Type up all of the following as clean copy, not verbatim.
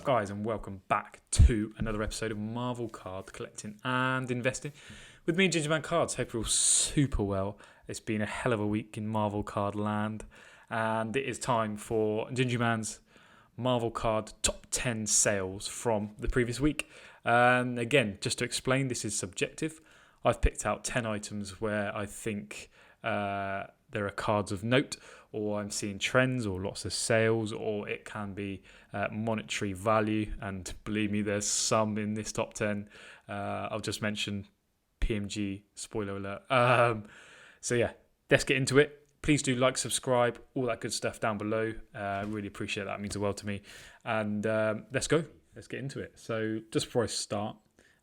up, guys, and welcome back to another episode of Marvel Card Collecting and Investing with me, Ginger Man Cards. Hope you're all super well. It's been a hell of a week in Marvel Card land, and it is time for Ginger Man's Marvel Card Top 10 sales from the previous week. And again, just to explain, this is subjective. I've picked out 10 items where I think there are cards of note, or I'm seeing trends or lots of sales, or it can be monetary value. And believe me, there's some in this top 10. I'll just mention PMG, spoiler alert. So yeah, let's get into it. Please do like, subscribe, all that good stuff down below. Really appreciate that. It means the world to me. And let's go. Let's get into it. So just before I start,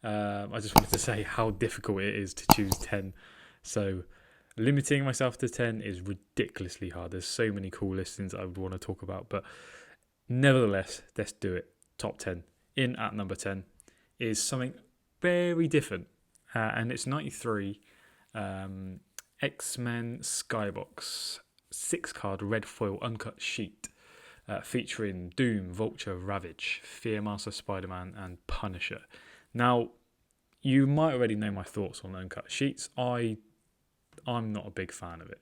I just wanted to say how difficult it is to choose 10. So limiting myself to 10 is ridiculously hard. There's so many cool listings I would want to talk about, but nevertheless, let's do it. Top 10. In at number 10 is something very different, and it's 93 X-Men Skybox 6-card red foil uncut sheet featuring Doom, Vulture, Ravage, Fearmaster, Spider-Man, and Punisher. Now, you might already know my thoughts on uncut sheets. I'm not a big fan of it.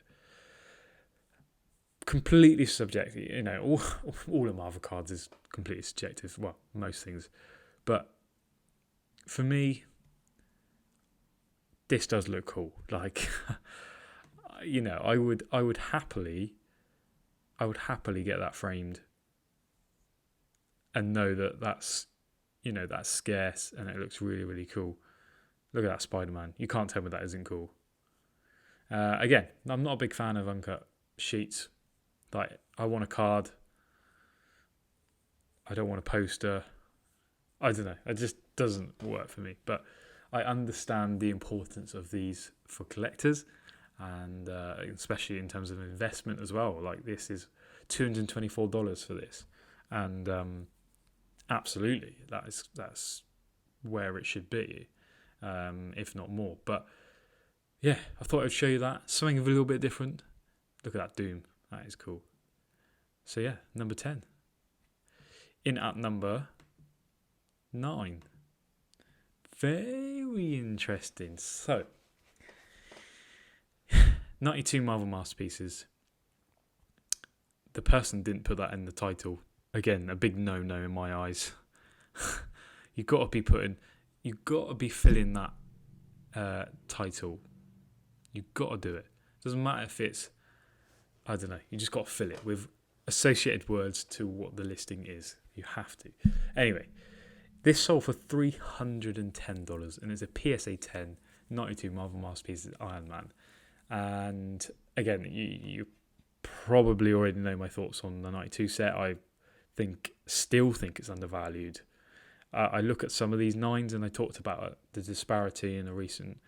Completely subjective. You know, all of Marvel cards is completely subjective. Well, most things. But for me, this does look cool. Like, you know, I would happily get that framed and know that that's scarce and it looks really, really cool. Look at that Spider-Man. You can't tell me that isn't cool. Again, I'm not a big fan of uncut sheets. Like, I want a card. I don't want a poster. I don't know. It just doesn't work for me. But I understand the importance of these for collectors, and especially in terms of investment as well. Like, this is $224 for this, and absolutely, that's where it should be, if not more. But yeah, I thought I'd show you that. Something a little bit different. Look at that Doom. That is cool. So yeah, number 10. In at number 9. Very interesting. So, 92 Marvel Masterpieces. The person didn't put that in the title. Again, a big no-no in my eyes. You've got to be filling that title. You've got to do it. Doesn't matter if it's, I don't know, you just got to fill it with associated words to what the listing is. You have to. Anyway, this sold for $310, and it's a PSA 10 92 Marvel Masterpieces Iron Man. And again, you probably already know my thoughts on the 92 set. I still think it's undervalued. I look at some of these 9s, and I talked about the disparity in a recent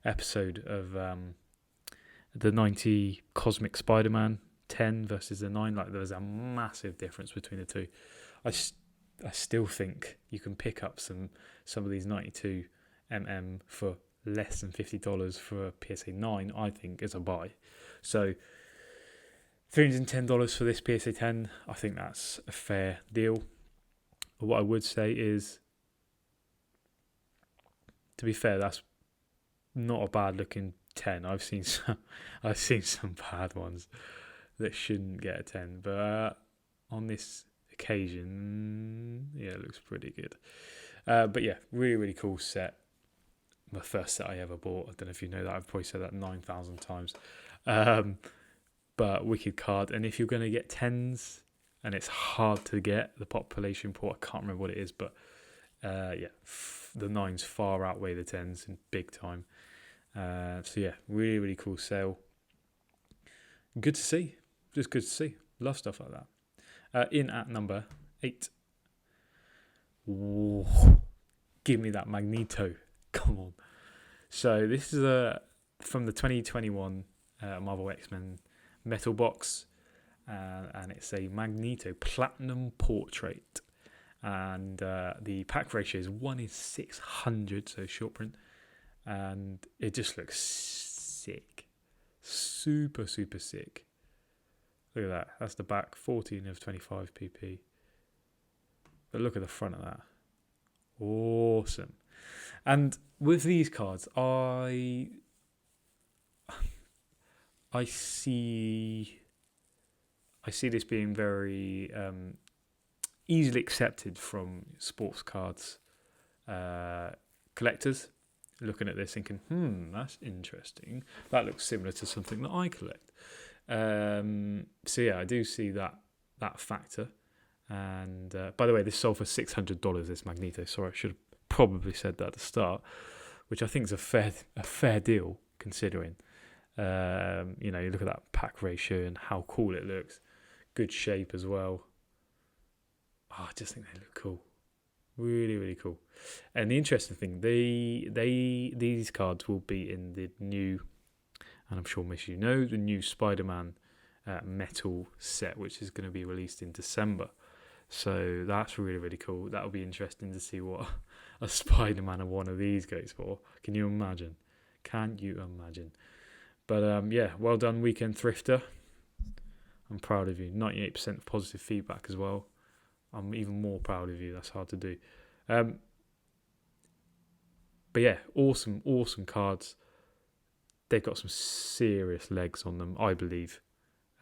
episode of the 90 Cosmic Spider-Man 10 versus the 9. Like, there's a massive difference between the two. I still think you can pick up some of these 92 for less than $50 for a PSA 9. I think is a buy. So $310 for this PSA 10, I think that's a fair deal. What I would say is, to be fair, that's not a bad looking 10. I've seen some bad ones that shouldn't get a 10, but on this occasion, yeah, it looks pretty good. But yeah, really, really cool set. My first set I ever bought. I don't know if you know that. I've probably said that 9,000 times. But wicked card. And if you're going to get 10s, and it's hard to get, the population pool, I can't remember what it is, but yeah, the 9s far outweigh the 10s in big time. So yeah, really, really cool sale. Good to see. Just good to see. Love stuff like that. In at number 8. Ooh, give me that Magneto. Come on. So this is from the 2021 Marvel X-Men metal box. And it's a Magneto Platinum Portrait. And the pack ratio is 1:600, so short print. And it just looks sick. Super, super sick. Look at that. That's the back, 14 of 25 pp. But look at the front of that. Awesome. And with these cards, I see this being very easily accepted from sports cards collectors. Looking at this, thinking, that's interesting. That looks similar to something that I collect. So yeah, I do see that factor. And by the way, this sold for $600. This Magneto. Sorry, I should have probably said that at the start, which I think is a fair deal considering. You look at that pack ratio and how cool it looks. Good shape as well. I just think they look cool. Really, really cool. And the interesting thing, these cards will be in the new, and I'm sure most of you know, the new Spider-Man metal set, which is going to be released in December. So that's really, really cool. That'll be interesting to see what a Spider-Man of one of these goes for. Can you imagine? But yeah, well done, Weekend Thrifter. I'm proud of you. 98% positive feedback as well. I'm even more proud of you. That's hard to do. But yeah, awesome cards. They've got some serious legs on them, I believe.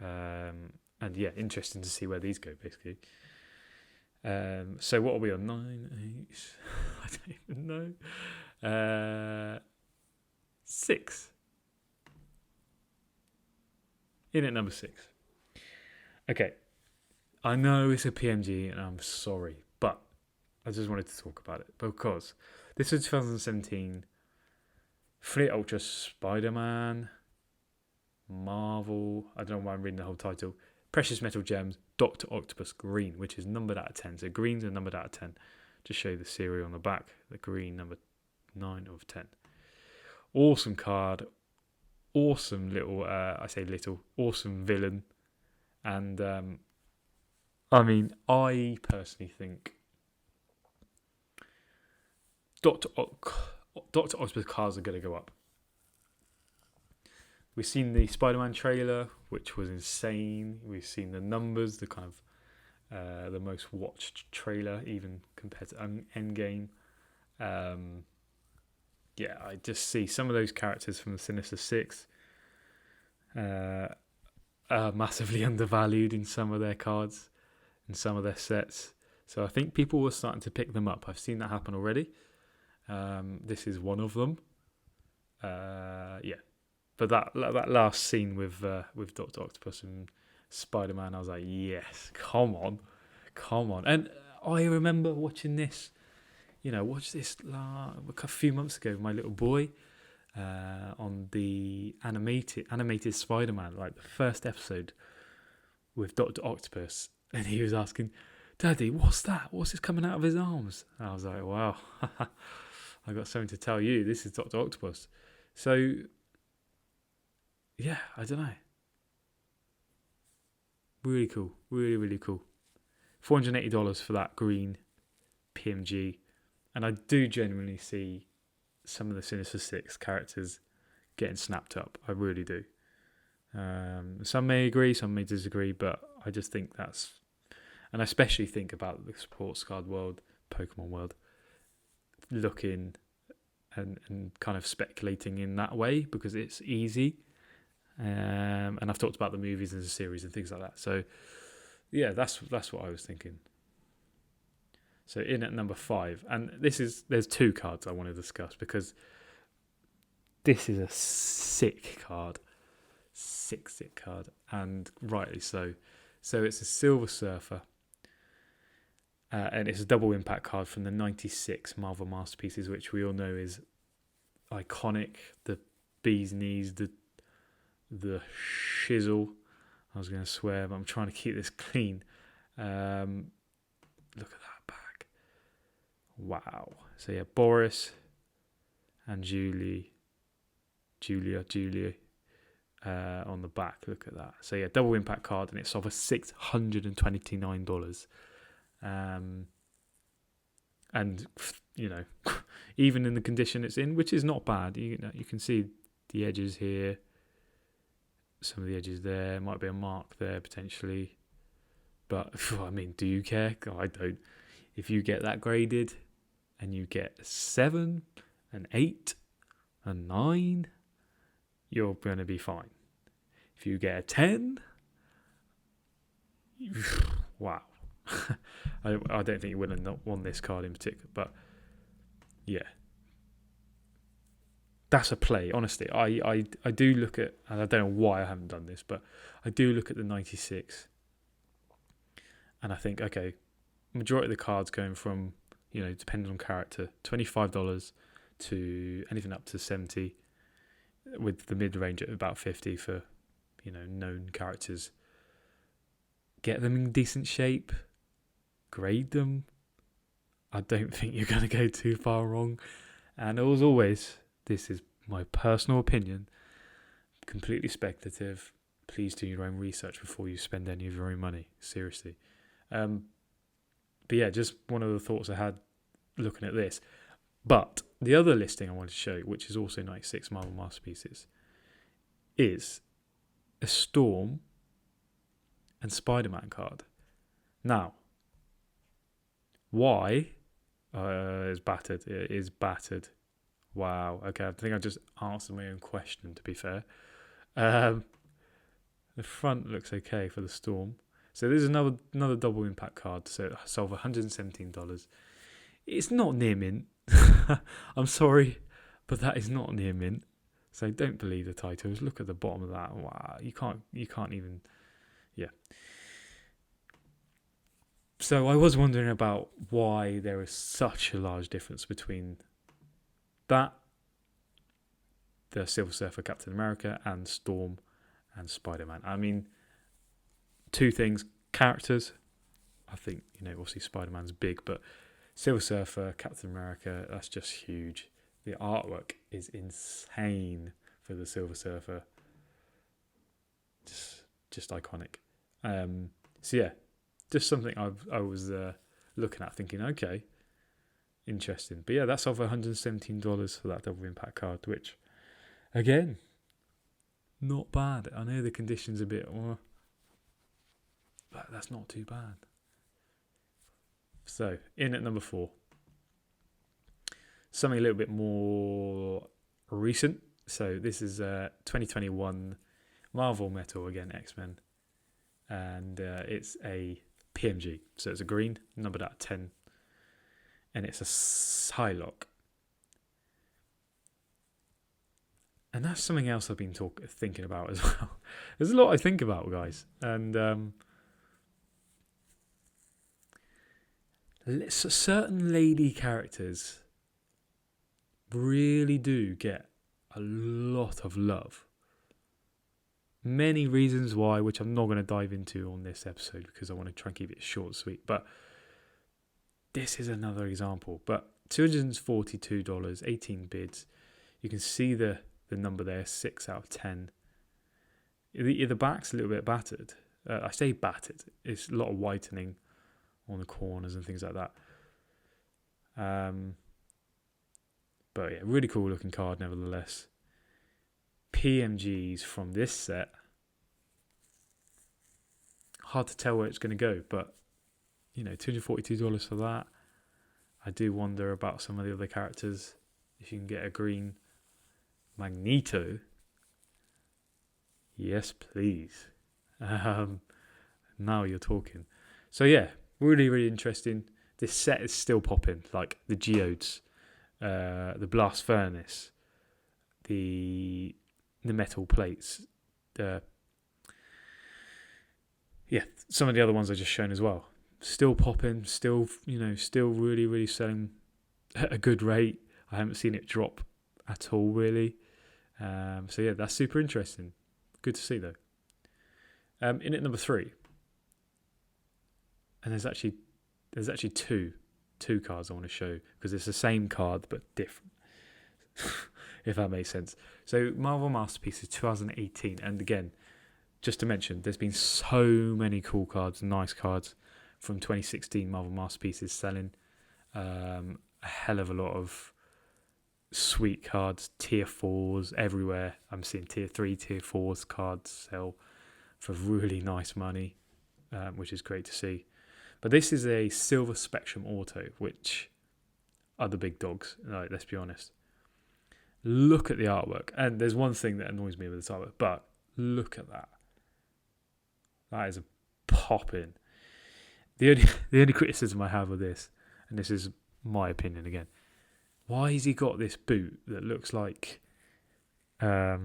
And yeah, interesting to see where these go, basically. So what are we on? 9, 8? I don't even know. 6. In at number 6. Okay. I know it's a PMG and I'm sorry, but I just wanted to talk about it because this is 2017 Fleet Ultra Spider-Man, Marvel, I don't know why I'm reading the whole title, Precious Metal Gems, Dr. Octopus Green, which is numbered out of 10. So greens are numbered out of 10. Just show you the serial on the back, the green number 9 of 10. Awesome card, awesome little, awesome villain. And I personally think Dr. Octopus cards are going to go up. We've seen the Spider-Man trailer, which was insane. We've seen the numbers, the kind of the most watched trailer, even compared to Endgame. Yeah, I just see some of those characters from the Sinister Six are massively undervalued in some of their cards, in some of their sets. So I think people were starting to pick them up. I've seen that happen already. This is one of them. Yeah. But that last scene with Dr. Octopus and Spider-Man, I was like, yes, come on. And I remember watching this, a few months ago with my little boy on the animated Spider-Man, like the first episode with Dr. Octopus. And he was asking, Daddy, what's that? What's this coming out of his arms? And I was like, wow, I got something to tell you. This is Dr. Octopus. So, yeah, I don't know. Really cool. Really, really cool. $480 for that green PMG. And I do genuinely see some of the Sinister Six characters getting snapped up. I really do. Some may agree, some may disagree, but I just think that's... And I especially think about the sports card world, Pokemon world, looking and kind of speculating in that way because it's easy. And I've talked about the movies and the series and things like that. So, yeah, that's what I was thinking. So in at number 5, and there's 2 cards I want to discuss because this is a sick card. Sick card, and rightly so. So it's a Silver Surfer, and it's a double impact card from the 96 Marvel Masterpieces, which we all know is iconic. The bee's knees, the shizzle. I was going to swear, but I'm trying to keep this clean. Look at that back. Wow. So yeah, Boris and Julia on the back. Look at that. So yeah, double impact card, and it's sold for $629. And even in the condition it's in, which is not bad. You can see the edges here. Some of the edges there, might be a mark there potentially, but do you care? I don't. if you get that graded and you get a 7, an 8, a 9, you're going to be fine. If you get a 10, wow. I don't think you would have not won this card in particular, but yeah. That's a play, honestly. I do look at, and I don't know why I haven't done this, but I do look at the 96 and I think, okay, majority of the cards going from, depending on character, $25 to anything up to 70, with the mid-range at about 50 for, known characters. Get them in decent shape, grade them. I don't think you're going to go too far wrong. And as always, this is my personal opinion, completely speculative. Please do your own research before you spend any of your own money, seriously. But yeah, just one of the thoughts I had looking at this. But the other listing I wanted to show you, which is also 96 Marvel Masterpieces, is a Storm and Spider-Man card. Now, why is battered? It is battered. Wow. Okay, I think I just answered my own question, to be fair. The front looks okay for the Storm. So there's another double impact card. So I sold $117. It's not near mint. I'm sorry, but that is not near mint. So don't believe the titles. Look at the bottom of that. Wow, you can't even. Yeah. So I was wondering about why there is such a large difference between that, the Silver Surfer Captain America, and Storm and Spider-Man. I mean, two things: characters. I think obviously Spider-Man's big, but Silver Surfer, Captain America, that's just huge. The artwork is insane for the Silver Surfer. Just iconic. So yeah, just something I was looking at, thinking, okay, interesting. But yeah, that's over $117 for that double impact card, which, again, not bad. I know the condition's a bit, but that's not too bad. So, in at number 4, something a little bit more recent. So this is 2021 Marvel Metal, again, X-Men. And it's a PMG. So it's a green, numbered at 10. And it's a Psylocke. And that's something else I've been thinking about as well. There's a lot I think about, guys. And certain lady characters really do get a lot of love. Many reasons why, which I'm not going to dive into on this episode because I want to try and keep it short and sweet. But this is another example. But $242, 18 bids. You can see the number there, 6 out of 10. The back's a little bit battered. I say battered. It's a lot of whitening on the corners and things like that. But yeah, really cool looking card nevertheless. PMGs from this set. Hard to tell where it's going to go, but $242 for that. I do wonder about some of the other characters. If you can get a green Magneto, yes please. Now you're talking. So yeah, really, really interesting. This set is still popping, like the geodes, the blast furnace, the metal plates, some of the other ones I just shown as well. Still popping, still really, really selling at a good rate. I haven't seen it drop at all, really. So yeah, that's super interesting. Good to see though. In at number 3, and there's actually two cards I want to show because it's the same card but different. If that makes sense. So Marvel Masterpieces 2018, and again, just to mention, there's been so many cool cards, nice cards from 2016 Marvel Masterpieces selling. A hell of a lot of sweet cards, tier 4s everywhere. I'm seeing tier 3, tier 4s cards sell for really nice money, which is great to see. But this is a Silver Spectrum Auto, which are the big dogs, like, let's be honest. Look at the artwork. And there's one thing that annoys me with this artwork, but look at that. That is a pop-in. The only criticism I have of this, and this is my opinion again, why has he got this boot that looks like... the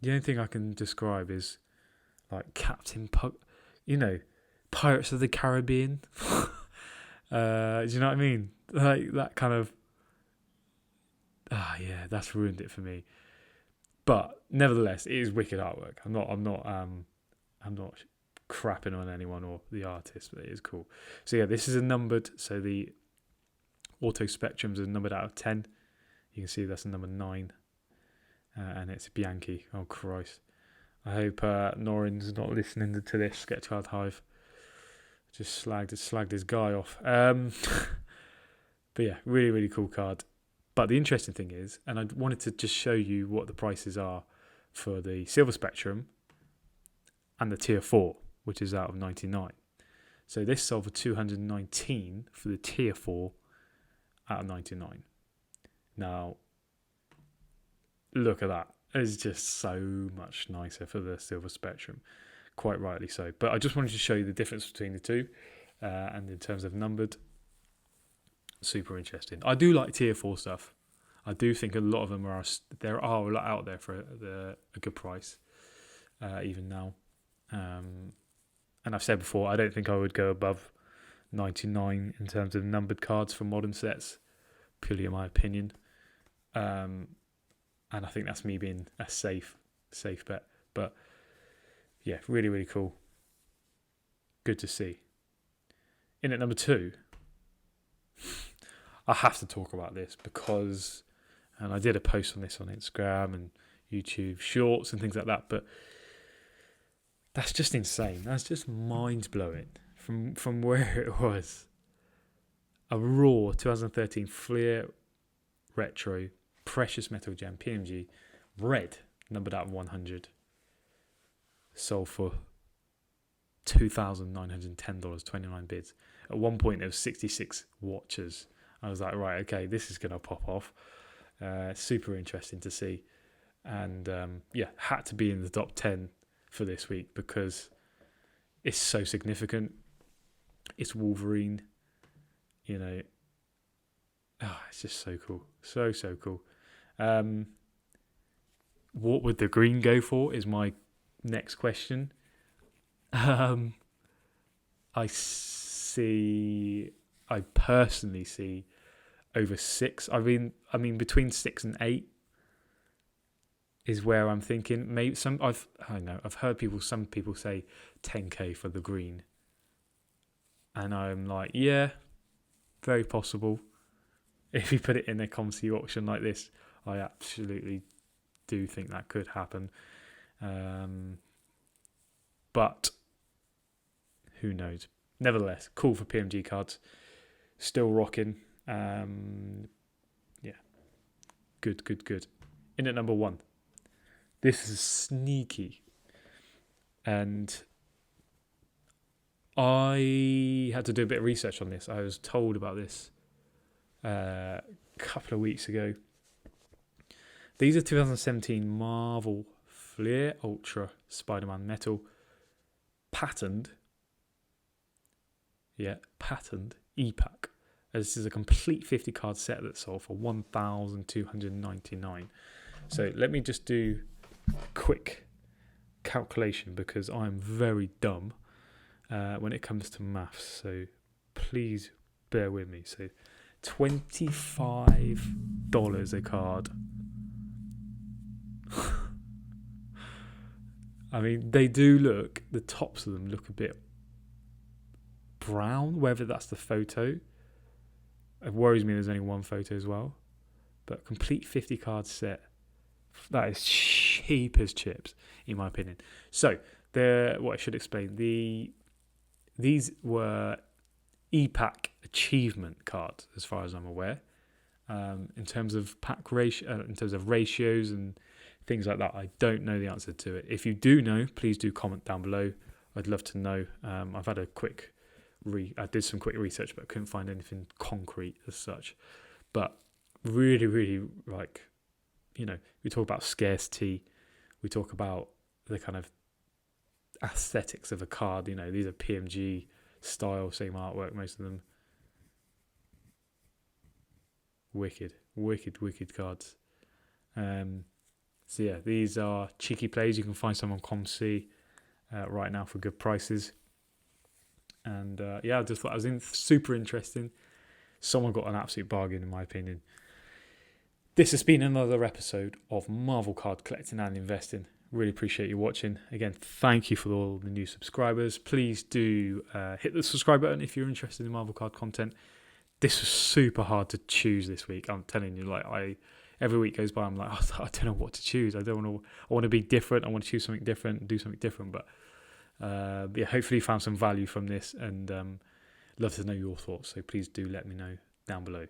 only thing I can describe is like Captain Pug, Pirates of the Caribbean. Do you know what I mean? Like that kind of... yeah, that's ruined it for me. But nevertheless, it is wicked artwork. I'm not crapping on anyone or the artist, but it is cool. So yeah, this is a numbered. So the Auto Spectrums are numbered out of 10. You can see that's a number 9, and it's Bianchi. Oh Christ! I hope Norin's not listening to this. Get Child Hive. Just slagged his guy off. But yeah, really, really cool card. But the interesting thing is, and I wanted to just show you what the prices are for the Silver Spectrum and the Tier 4, which is out of 99. So this sold for 219 for the Tier 4 out of 99. Now, look at that. It's just so much nicer for the Silver Spectrum. Quite rightly so. But I just wanted to show you the difference between the two. And in terms of numbered, super interesting. I do like Tier 4 stuff. I do think a lot of them there are a lot out there for a good price, even now. And I've said before, I don't think I would go above 99 in terms of numbered cards for modern sets, purely in my opinion. And I think that's me being a safe bet. But yeah, really, really cool. Good to see. In at number 2, I have to talk about this because, and I did a post on this on Instagram and YouTube Shorts and things like that, but that's just insane. That's just mind-blowing from where it was. A raw 2013 Fleer Retro Precious Metal Gem PMG red, numbered out of 100, sold for $2,910, 29 bids. At one point, there was 66 watchers. I was like, right, okay, this is going to pop off. Super interesting to see. And had to be in the top 10 for this week because it's so significant. It's Wolverine, it's just so cool. So cool. What would the green go for is my next question. I personally see over 6. I mean between 6 and 8 is where I'm thinking. Maybe I've heard some people say 10k for the green, and I'm like, yeah, very possible. If you put it in a ComC auction like this, I absolutely do think that could happen. But who knows? Nevertheless, cool for PMG cards. Still rocking. Good. In at number 1. This is sneaky. And I had to do a bit of research on this. I was told about this a couple of weeks ago. These are 2017 Marvel Fleer Ultra Spider-Man Metal patterned e-pack. This is a complete 50 card set that sold for $1,299. So let me just do a quick calculation because I'm very dumb when it comes to maths. So please bear with me. So $25 a card. I mean, they do look, the tops of them look a bit brown, whether that's the photo. It worries me there's only one photo as well. But complete 50 card set, that is cheap as chips, in my opinion. So, what I should explain, these were e-pack achievement cards, as far as I'm aware. In terms of pack ratio, in terms of ratios and things like that, I don't know the answer to it. If you do know, please do comment down below. I'd love to know. I've had a quick I did some quick research, but I couldn't find anything concrete as such. But really, really, like, we talk about scarcity, we talk about the kind of aesthetics of a card. These are PMG style, same artwork, most of them. Wicked cards. So yeah, these are cheeky plays. You can find some on ComC right now for good prices. And I just thought it was super interesting. Someone got an absolute bargain, in my opinion. This has been another episode of Marvel Card Collecting and Investing. Really appreciate you watching. Again, thank you for all the new subscribers. Please do hit the subscribe button if you're interested in Marvel Card content. This was super hard to choose this week. I'm telling you, every week goes by, I'm like, I don't know what to choose. I want to be different. I want to choose something different, do something different. But hopefully you found some value from this, and love to know your thoughts. So please do let me know down below.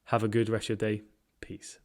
Have a good rest of your day. Peace.